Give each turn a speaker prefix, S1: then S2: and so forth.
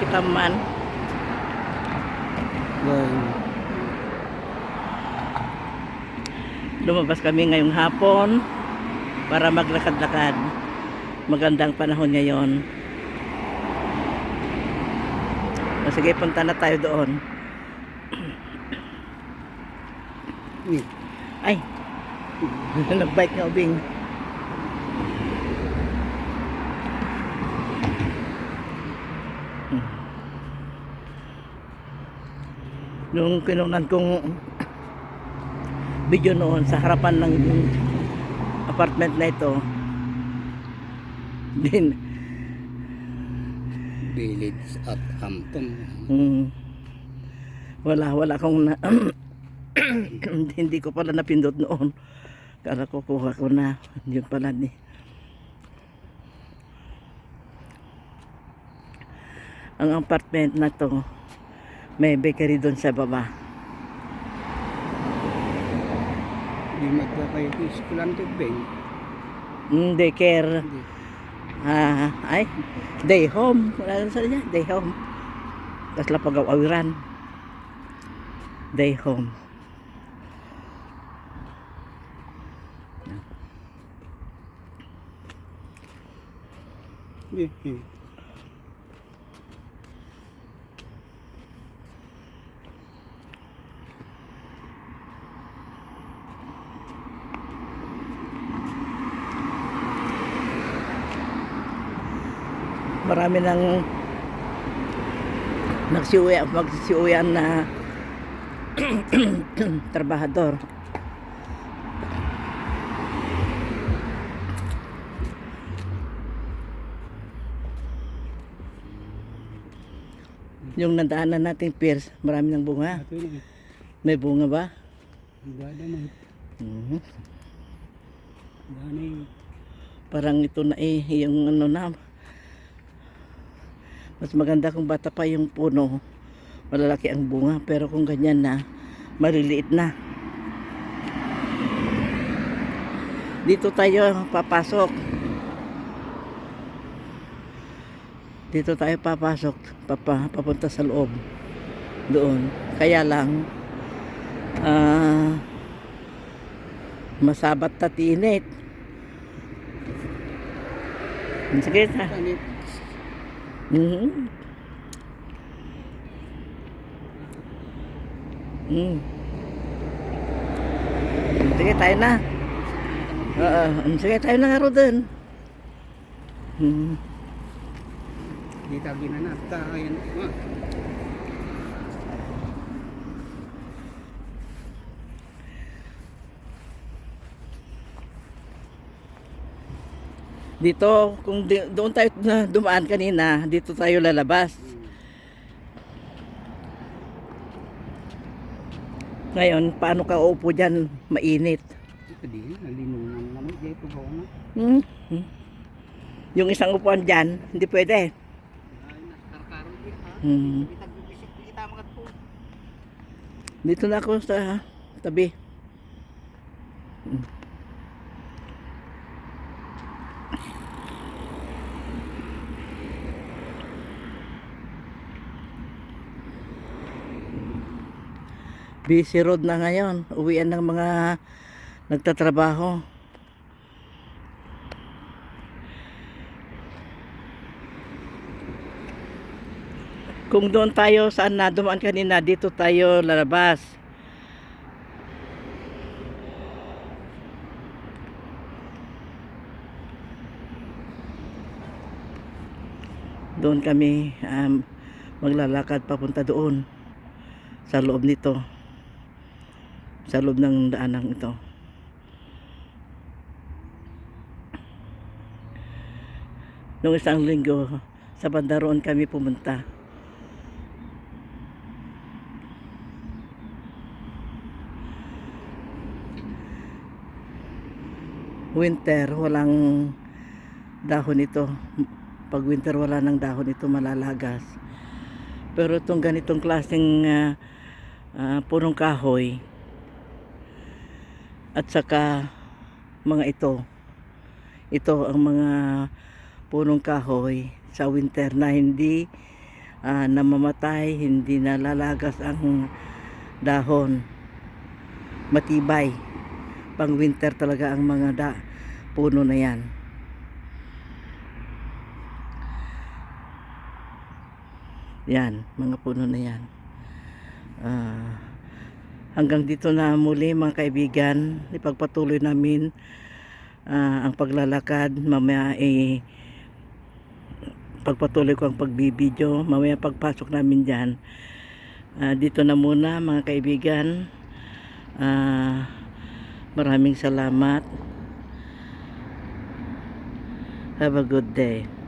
S1: kita man. Lumabas kami ngayong hapon para maglakad-lakad. Magandang panahon ngayon. O sige, punta na tayo doon. Ay, nagbike nga ubing. Nung kinunan kong video noon sa harapan ng apartment na ito, din
S2: Village at Hampton.
S1: wala akong na hindi ko pala napindot noon. Kala ko kuha ko na. Yun pala ni. Ang apartment na to, may bakery doon sa baba.
S2: Di magkakayo ko iskulan to bang.
S1: Daycare. Ay, day home. Wala na sa niya, day home. Tapos lapagaw-awiran. Day home. Marami nang magsiuwian na trabahador. Yung nadaanan nating piers, marami ng bunga. May bunga ba? Parang ito na yung ano na. Mas maganda kung bata pa yung puno, malalaki ang bunga, pero kung ganyan na, maliliit na. Dito tayo papasok. Dito tayo papasok, papunta sa loob. Doon. Kaya lang, masabat at init. Sige ta. Sige tayo na. Sige tayo na nga ro dun.
S2: Di tabi na nata. Ayan.
S1: Dito, kung doon tayo dumaan kanina, dito tayo lalabas. Ngayon, paano ka uupo dyan? Mainit.
S2: Ito din, nalinunan naman. Dito ba ako na?
S1: Yung isang upuan dyan, hindi pwede. Dito na ako sa tabi. Busy road na ngayon. Uwian ng mga nagtatrabaho. Kung doon tayo saan na dumaan kanina, dito tayo lalabas. Doon kami maglalakad papunta doon sa loob nito. Sa loob ng daanang ito. Noong isang linggo, sa banda roon kami pumunta. Winter, walang dahon ito. Pag winter, wala ng dahon ito, malalagas. Pero itong ganitong klaseng punong kahoy, at saka mga ito ang mga punong kahoy sa winter na hindi namamatay, hindi nalalagas ang dahon. Matibay. Pang winter talaga ang mga puno na yan. Yan, mga puno na yan. Hanggang dito na muli mga kaibigan, ipagpatuloy namin ang paglalakad. Mamaya pagpatuloy ko ang pagbibideo. Mamaya pagpasok namin dyan, dito na muna mga kaibigan. Maraming salamat. Have a good day.